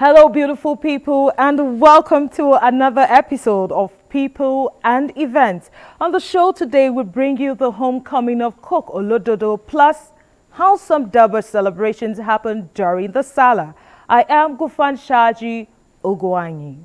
Hello, beautiful people, and welcome to another episode of People and Events. On the show today, we bring you the homecoming of Cook Olododo, plus how some Durbar celebrations happened during the Salah. I am Gufan Shaji Ogwanyi.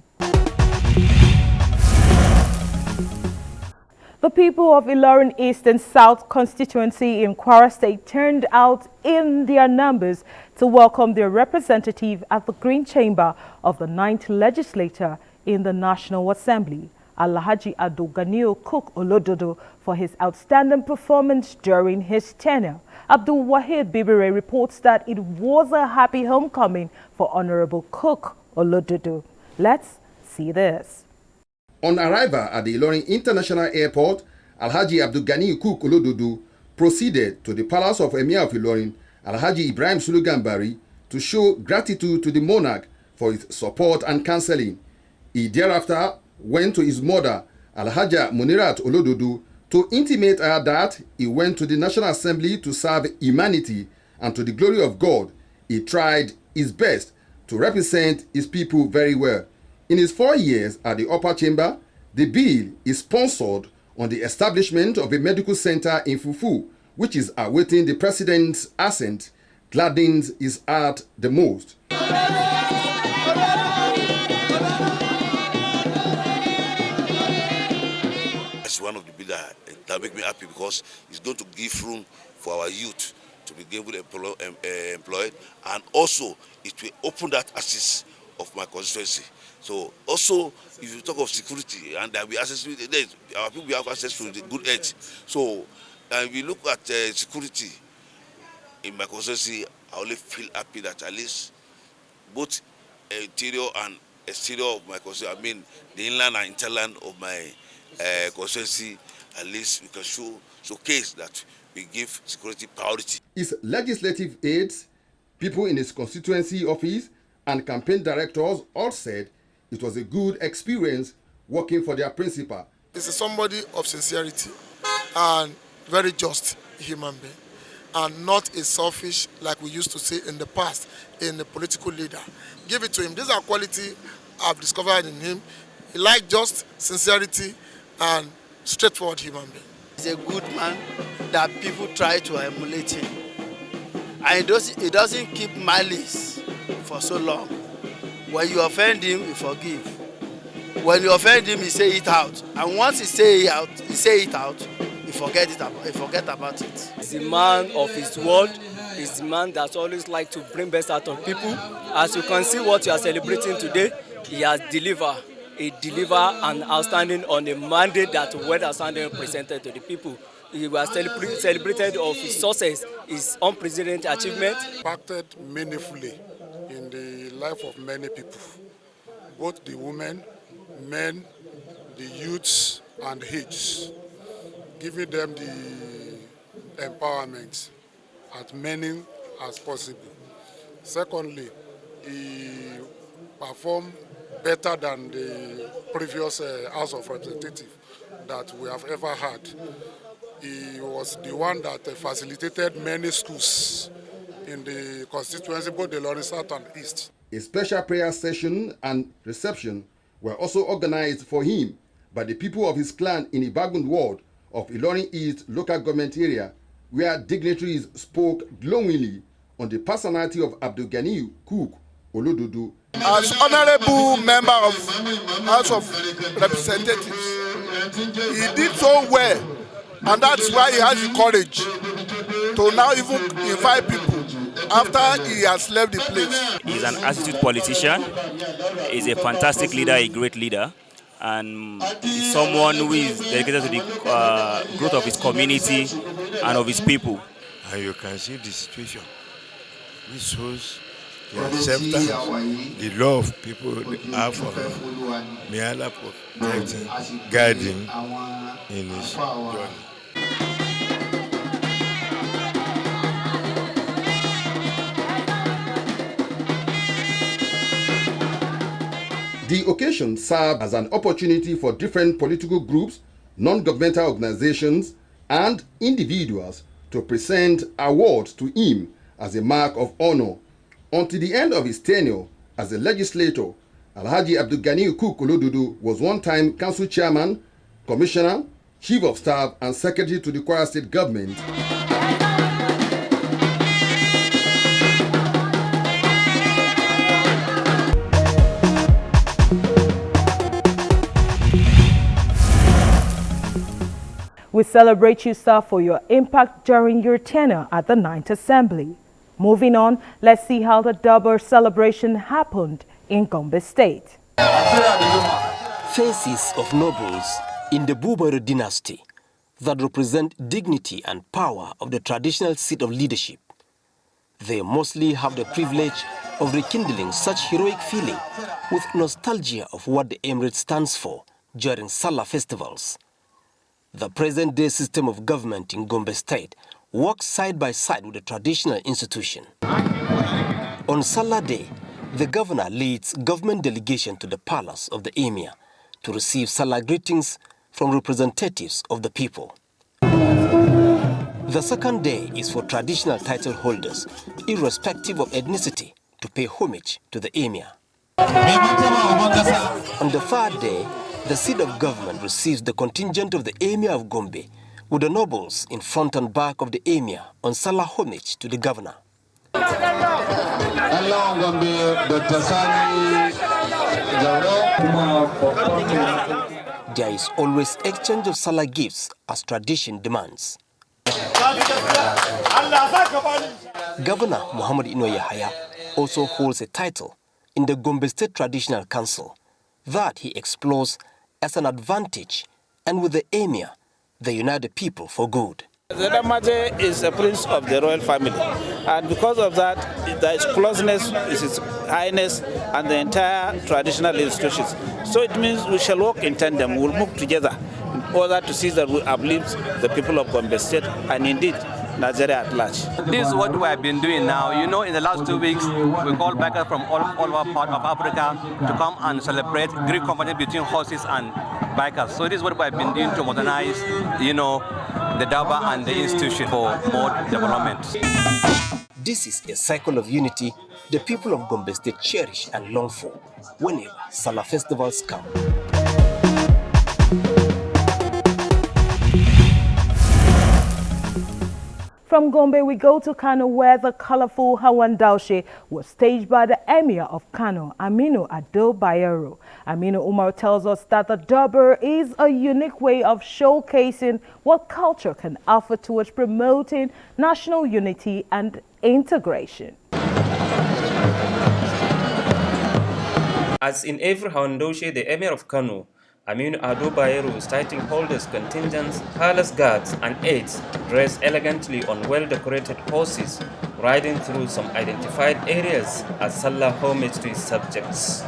The people of Ilorin East and South constituency in Kwara State turned out in their numbers to welcome their representative at the Green Chamber of the 9th Legislature in the National Assembly, Alhaji Abdulganiyu Cook Olododo, for his outstanding performance during his tenure. Abdul Wahid Bibire reports that it was a happy homecoming for Honorable Cook Olododo. Let's see this. On arrival at the Ilorin International Airport, Alhaji Abdulganiyu Cook Olododo proceeded to the palace of Emir of Ilorin, Alhaji Ibrahim Sulu Gambari, to show gratitude to the monarch for his support and counseling. He thereafter went to his mother, Alhaja Munirat Olododo, to intimate her that he went to the National Assembly to serve humanity, and to the glory of God, he tried his best to represent his people very well. In his 4 years at the upper chamber, the bill is sponsored on the establishment of a medical center in Fufu, which is awaiting the president's assent, gladdens his heart the most. It's one of the bills that make me happy because it's going to give room for our youth to be gainfully employed, and also it will open that access of my constituency. So also, if you talk of security and that we access to our people, we have access to the good edge. So if we look at security in my constituency, I only feel happy that at least both interior and exterior of my constituency, I mean the inland and interland of my constituency, at least we can showcase that we give security priority. His legislative aides, people in his constituency office, and campaign directors all said it was a good experience working for their principal. This is somebody of sincerity and very just human being, and not a selfish, like we used to say in the past, in the political leader. Give it to him. These are qualities I've discovered in him. He likes just sincerity and straightforward human being. He's a good man that people try to emulate him. And he doesn't keep malice for so long. When you offend him, you forgive. When you offend him, he say it out. And once he say it out, he forget about it. He's a man of his word. He's a man that always like to bring best out of people. As you can see what you are celebrating today, he has delivered an outstanding on a mandate that well outstanding presented to the people. He was celebrated of his success, his unprecedented achievement. Impacted meaningfully in the life of many people, both the women, men, the youths, and kids, giving them the empowerment as many as possible. Secondly, he performed better than the previous House of Representatives that we have ever had. He was the one that facilitated many schools in the constituency, both the Ilorin South and East. A special prayer session and reception were also organized for him by the people of his clan in Ibagun ward of Ilorin East local government area, where dignitaries spoke glowingly on the personality of Abdulganiyu Cook Olododo. As honorable member of House of Representatives, he did so well, and that's why he has the courage to now even invite people after he has left the place. He's an astute politician. He's a fantastic leader, a great leader, and he's someone who is dedicated to the growth of his community and of his people. And you can see the situation. This shows the acceptance, the love people have for him. May Allah protect him, guide him in his journey. The occasion served as an opportunity for different political groups, non-governmental organizations, and individuals to present awards to him as a mark of honor. Until the end of his tenure, as a legislator, Alhaji Abdul Gani Ukuk Olododo was one-time council chairman, commissioner, chief of staff, and secretary to the Kwara State government. We celebrate you, sir, for your impact during your tenure at the 9th Assembly. Moving on, let's see how the Durbar celebration happened in Gombe State. Faces of nobles in the Bubaru dynasty that represent dignity and power of the traditional seat of leadership. They mostly have the privilege of rekindling such heroic feeling with nostalgia of what the emirate stands for during Salah festivals. The present-day system of government in Gombe State works side by side with the traditional institution. On Salah Day, the governor leads government delegation to the palace of the emir to receive Salah greetings from representatives of the people. The second day is for traditional title holders, irrespective of ethnicity, to pay homage to the emir. On the third day, the seat of government receives the contingent of the Emir of Gombe, with the nobles in front and back of the Emir on Salah homage to the governor. There is always exchange of Salah gifts as tradition demands. Governor Muhammad Ino Yahaya also holds a title in the Gombe State Traditional Council that he explores as an advantage, and with the emir, they unite the people for good. The Damaje is a prince of the royal family, and because of that, there is closeness with His Highness and the entire traditional institutions. So it means we shall work in tandem, we will move together in order to see that we uplift the people of Gombe State and indeed Nigeria at large. This is what we have been doing now. You know, in the last 2 weeks, we called bikers from all over part of Africa to come and celebrate Greek company between horses and bikers. So this is what we have been doing to modernize, you know, the Durbar and the institution for more development. This is a cycle of unity the people of Gombe State cherish and long for whenever Salah festivals come. From Gombe, we go to Kano, where the colorful Hawan Daushe was staged by the Emir of Kano, Aminu Ado Bayero. Aminu Umar tells us that the Durbar is a unique way of showcasing what culture can offer towards promoting national unity and integration. As in every Hawan Daushe, the Emir of Kano, Aminu Ado Bayero's title holders, contingents, palace guards and aides dressed elegantly on well-decorated horses, riding through some identified areas as Salah homage to his subjects.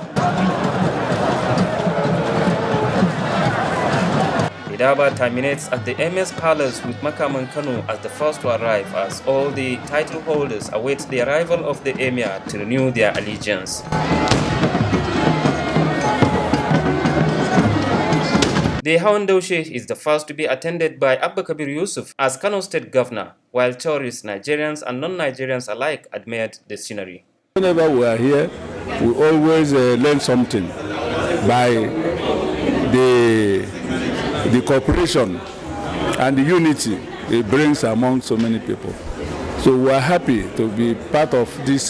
The Durbar terminates at the Emir's palace with Makaman Kano as the first to arrive, as all the title holders await the arrival of the Emir to renew their allegiance. The Hawan Daushe is the first to be attended by Abba Kabir Yusuf as Kano State Governor, while tourists, Nigerians and non-Nigerians alike admired the scenery. Whenever we are here, we always learn something by the cooperation and the unity it brings among so many people. So we are happy to be part of this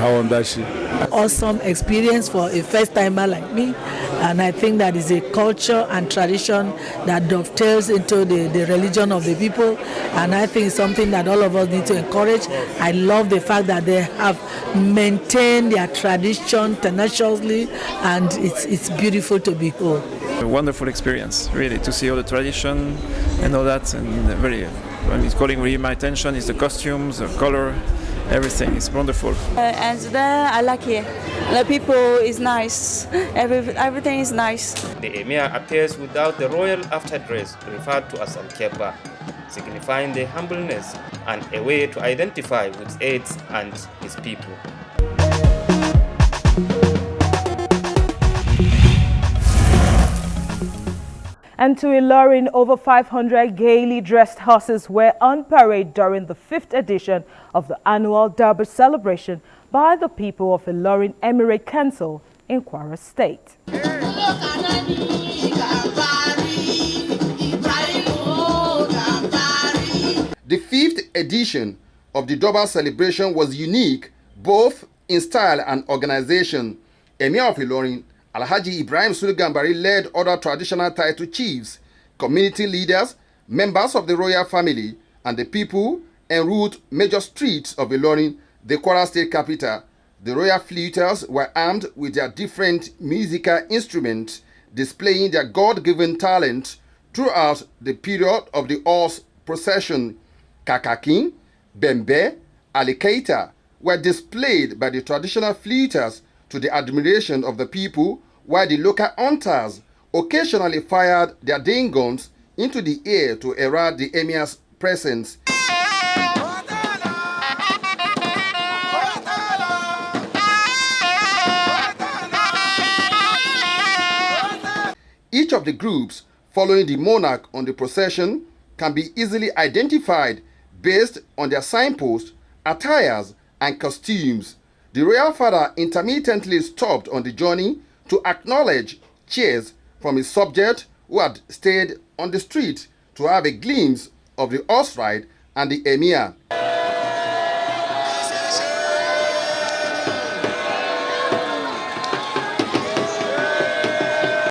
Hawan Daushe. Awesome experience for a first-timer like me, and I think that is a culture and tradition that dovetails into the religion of the people, and I think it's something that all of us need to encourage. I love the fact that they have maintained their tradition tenaciously, and it's beautiful to behold. A wonderful experience, really, to see all the tradition and all that, and very, when it's calling really my attention is the costumes, the color, everything. It's wonderful. And then I like it. The people is nice. Everything is nice. The Emir appears without the royal afterdress, referred to as Al-Keba, signifying the humbleness and a way to identify with aides and his people. And to Ilorin, over 500 gaily dressed horses were on parade during the 5th edition of the annual Derby celebration by the people of Ilorin Emirate Council in Kwara State. The 5th edition of the Durbar celebration was unique both in style and organization. Emir of Ilorin, Alhaji Ibrahim Sulu Gambari, led other traditional title chiefs, community leaders, members of the royal family, and the people en route major streets of Ilorin, the Kwara State capital. The royal fluters were armed with their different musical instruments, displaying their God-given talent throughout the period of the horse procession. Kakakin, Bembe, Alikaita were displayed by the traditional fluters to the admiration of the people, while the local hunters occasionally fired their ding-guns into the air to herald the emir's presence. Each of the groups following the monarch on the procession can be easily identified based on their signposts, attires, and costumes. The royal father intermittently stopped on the journey to acknowledge cheers from his subject who had stayed on the street to have a glimpse of the horse ride and the emir.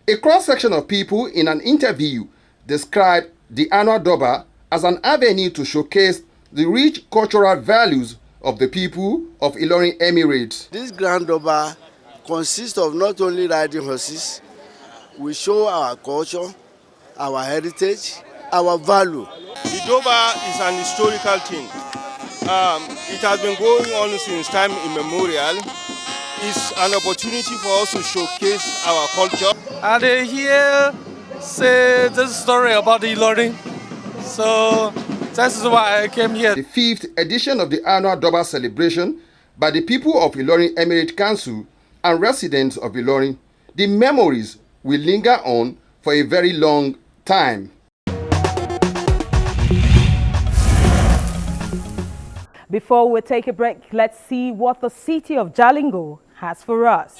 A cross-section of people in an interview described the annual Durbar as an avenue to showcase the rich cultural values of the people of Ilorin Emirate. This Grand Durbar consists of not only riding horses, we show our culture, our heritage, our value. The Durbar is an historical thing. It has been going on since time immemorial. It's an opportunity for us to showcase our culture. And here say this story about Ilorin. So that's why I came here. The 5th edition of the annual Durbar celebration by the people of Ilorin Emirate Council and residents of Ilorin, the memories will linger on for a very long time. Before we take a break, let's see what the city of Jalingo has for us.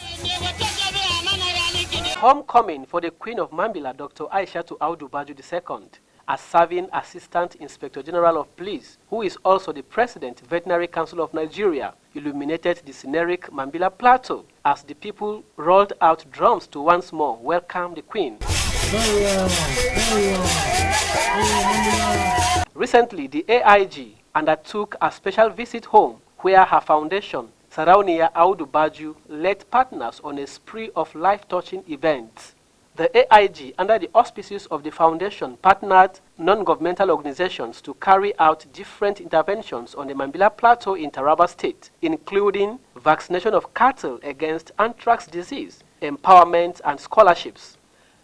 Homecoming for the Queen of Mambila, Dr. Aishatu Audu Baju II, as serving Assistant Inspector General of Police, who is also the President, Veterinary Council of Nigeria, illuminated the scenic Mambila Plateau as the people rolled out drums to once more welcome the Queen. Recently, the AIG undertook a special visit home where her foundation, Saraunia Audu Baju, led partners on a spree of life-touching events. The AIG, under the auspices of the foundation, partnered non-governmental organizations to carry out different interventions on the Mambila Plateau in Taraba State, including vaccination of cattle against anthrax disease, empowerment, and scholarships.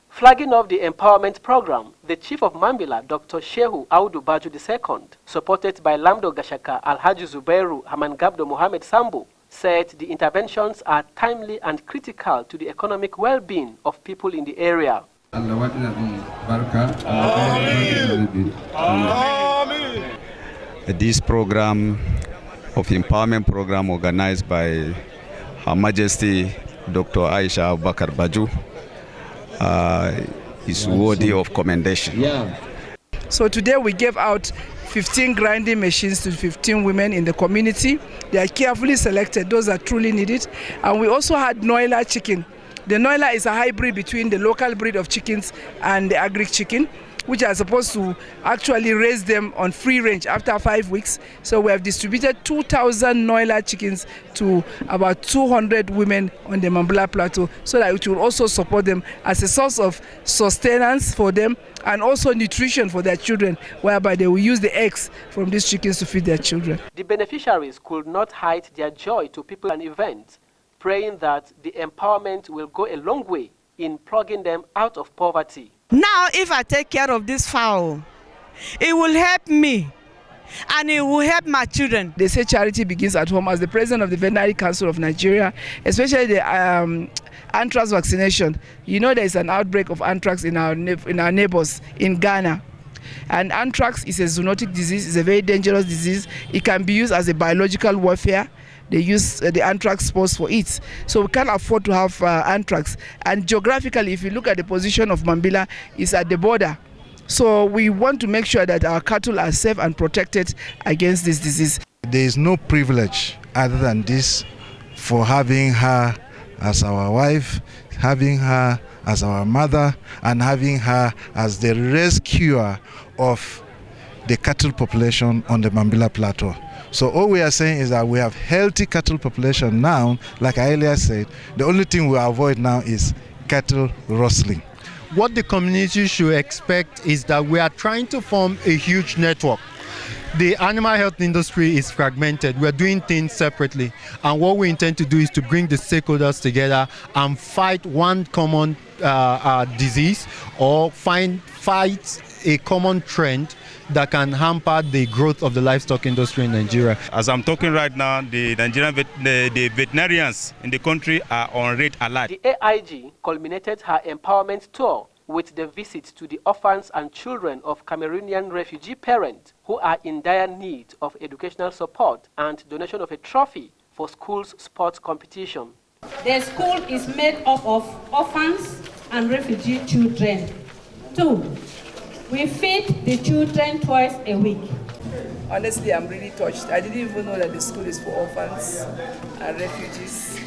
Flagging off the empowerment program, the Chief of Mambila, Dr. Shehu Audu Baju II, supported by Lamdo Gashaka Alhaji Zubairu Hamangabdo Mohamed Sambu, said the interventions are timely and critical to the economic well-being of people in the area. This program of empowerment program organized by Her Majesty Dr. Aisha Abubakar Baju is worthy of commendation. So today we gave out 15 grinding machines to 15 women in the community. They are carefully selected, those that truly need it. And we also had Noila chicken. The Noila is a hybrid between the local breed of chickens and the agric chicken, which are supposed to actually raise them on free range after 5 weeks. So we have distributed 2,000 Noila chickens to about 200 women on the Mambila Plateau, so that it will also support them as a source of sustenance for them and also nutrition for their children, whereby they will use the eggs from these chickens to feed their children. The beneficiaries could not hide their joy to people and events, praying that the empowerment will go a long way in plugging them out of poverty. Now, if I take care of this fowl, it will help me and it will help my children. They say charity begins at home. As the president of the Veterinary Council of Nigeria, especially the Anthrax vaccination. You know there is an outbreak of anthrax in our neighbors in Ghana. And anthrax is a zoonotic disease. It's a very dangerous disease. It can be used as a biological warfare. They use the anthrax spores for it. So we can't afford to have anthrax. And geographically, if you look at the position of Mambila, it's at the border. So we want to make sure that our cattle are safe and protected against this disease. There is no privilege other than this for having her as our wife, having her as our mother, and having her as the rescuer of the cattle population on the Mambila Plateau. So all we are saying is that we have healthy cattle population now. Like I earlier said, the only thing we avoid now is cattle rustling. What the community should expect is that we are trying to form a huge network. The animal health industry is fragmented. We're doing things separately. And what we intend to do is to bring the stakeholders together and fight one common disease, or fight a common trend that can hamper the growth of the livestock industry in Nigeria. As I'm talking right now, the Nigerian the veterinarians in the country are on red alert. The AIG culminated her empowerment tour with the visit to the orphans and children of Cameroonian refugee parents who are in dire need of educational support and donation of a trophy for school's sports competition. The school is made up of orphans and refugee children. 2. We feed the children twice a week. Honestly, I'm really touched. I didn't even know that the school is for orphans and refugees.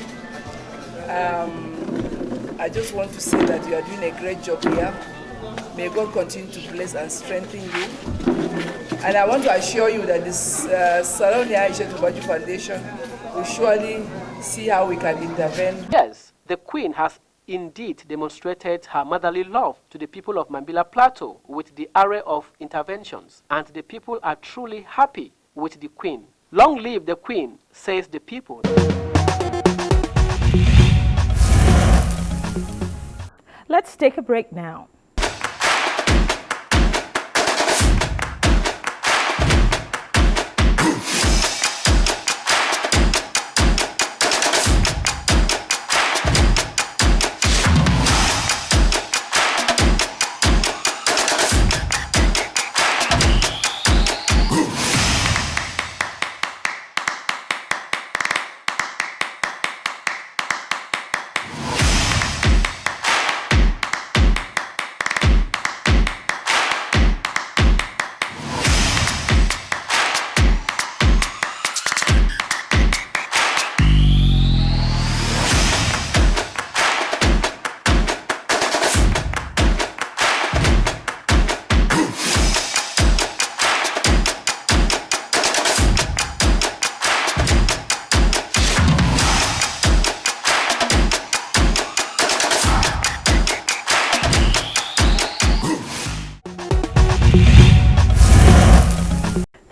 I just want to say that you are doing a great job here. May God continue to bless and strengthen you. And I want to assure you that this Sarauniya Aisha Tubaju Foundation will surely see how we can intervene. Yes, the Queen has indeed demonstrated her motherly love to the people of Mambila Plateau with the array of interventions, and the people are truly happy with the Queen. Long live the Queen, says the people. Let's take a break now.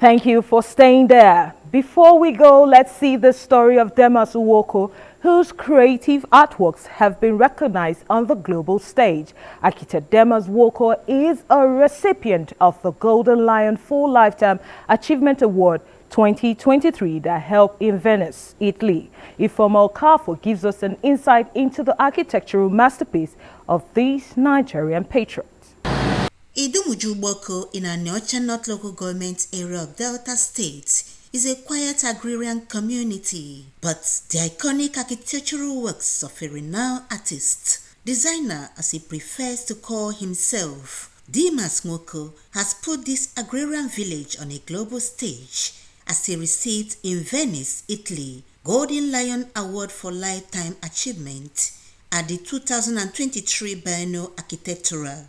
Thank you for staying there. Before we go, let's see the story of Demas Uwoko, whose creative artworks have been recognized on the global stage. Architect Demas Uwoko is a recipient of the Golden Lion Full Lifetime Achievement Award 2023 that held in Venice, Italy. Ifeoma Okafor gives us an insight into the architectural masterpiece of these Nigerian patriots. Idumuju in Aniocha North Local Government area of Delta State is a quiet agrarian community, but the iconic architectural works of a renowned artist, designer as he prefers to call himself, Demas Uwoko, has put this agrarian village on a global stage as he received in Venice, Italy, Golden Lion Award for Lifetime Achievement at the 2023 Biennial Architectural.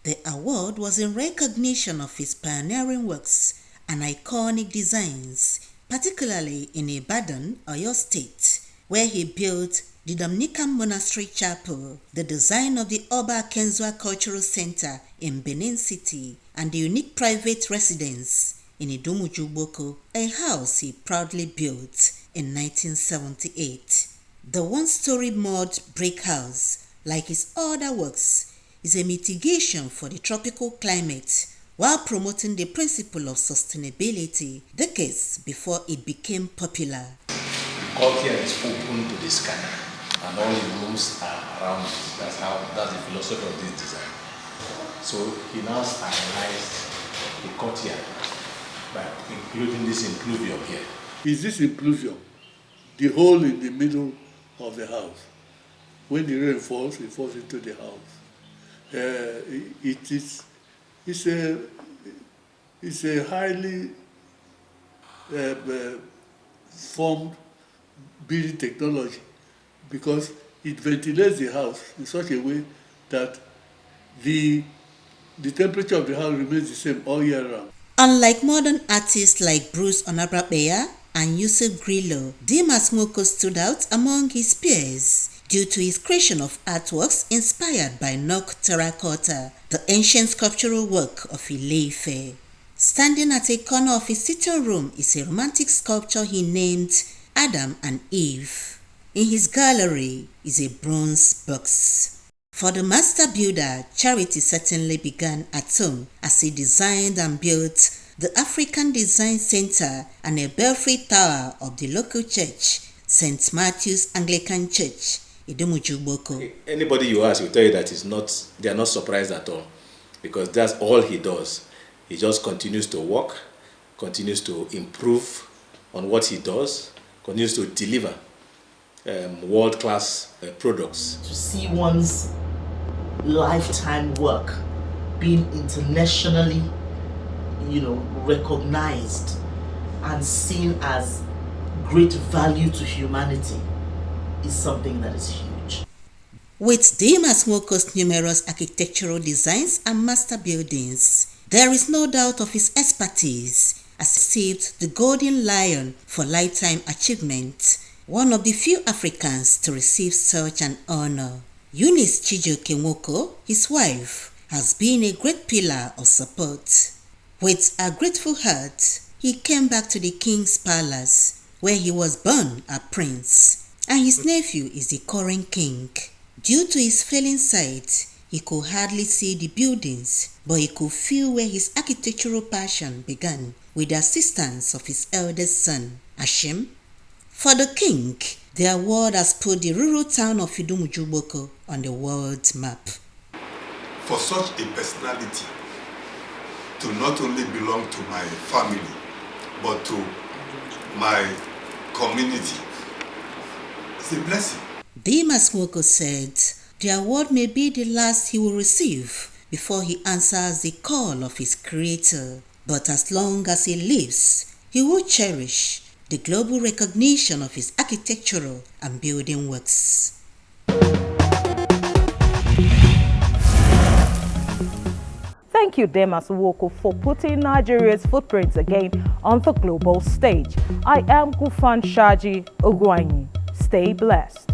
The award was in recognition of his pioneering works and iconic designs, particularly in Ibadan, Oyo State, where he built the Dominican Monastery Chapel, the design of the Oba Kenzwa Cultural Center in Benin City, and the unique private residence in Idumuju, a house he proudly built in 1978. The one-story mud brick house, like his other works, is a mitigation for the tropical climate while promoting the principle of sustainability decades before it became popular. God here is open to the sky. and all the rooms are around it. That's the philosophy of this design. So he now stylized the courtyard by including this impluvium here. Is this impluvium the hole in the middle of the house? When the rain falls, it falls into the house. It's a highly formed building technology because it ventilates the house in such a way that the temperature of the house remains the same all year round. Unlike modern artists like Bruce Onabrabeya and Yusuf Grillo, Dimas Nwoko stood out among his peers due to his creation of artworks inspired by Nok terracotta, the ancient sculptural work of Ile-Ife. Standing at a corner of his sitting room is a romantic sculpture he named Adam and Eve. In his gallery is a bronze box. For the master builder, charity certainly began at home as he designed and built the African Design Center and a belfry tower of the local church, St. Matthew's Anglican Church, Idumujugboko. Anybody you ask will tell you that they are not surprised at all, because that's all he does. He just continues to work, continues to improve on what he does, continues to deliver world-class products. To see one's lifetime work being internationally, recognized and seen as great value to humanity is something that is huge. With Dimas Nwoko's numerous architectural designs and master buildings, there is no doubt of his expertise as he received the Golden Lion for Lifetime Achievement, one of the few Africans to receive such an honor. Eunice Chijioke Nwoko, his wife, has been a great pillar of support. With a grateful heart, he came back to the king's palace, where he was born a prince, and his nephew is the current king. Due to his failing sight, he could hardly see the buildings, but he could feel where his architectural passion began with the assistance of his eldest son, Ashim. For the king, the award has put the rural town of Idumujugboko on the world map. For such a personality to not only belong to my family, but to my community, it's a blessing. Dimas Nwoko said the award may be the last he will receive before he answers the call of his creator. But as long as he lives, he will cherish the global recognition of his architectural and building works. Thank you, Dimas Nwoko, for putting Nigeria's footprints again on the global stage. I am Gufan Shaji Ogwanyi. Stay blessed.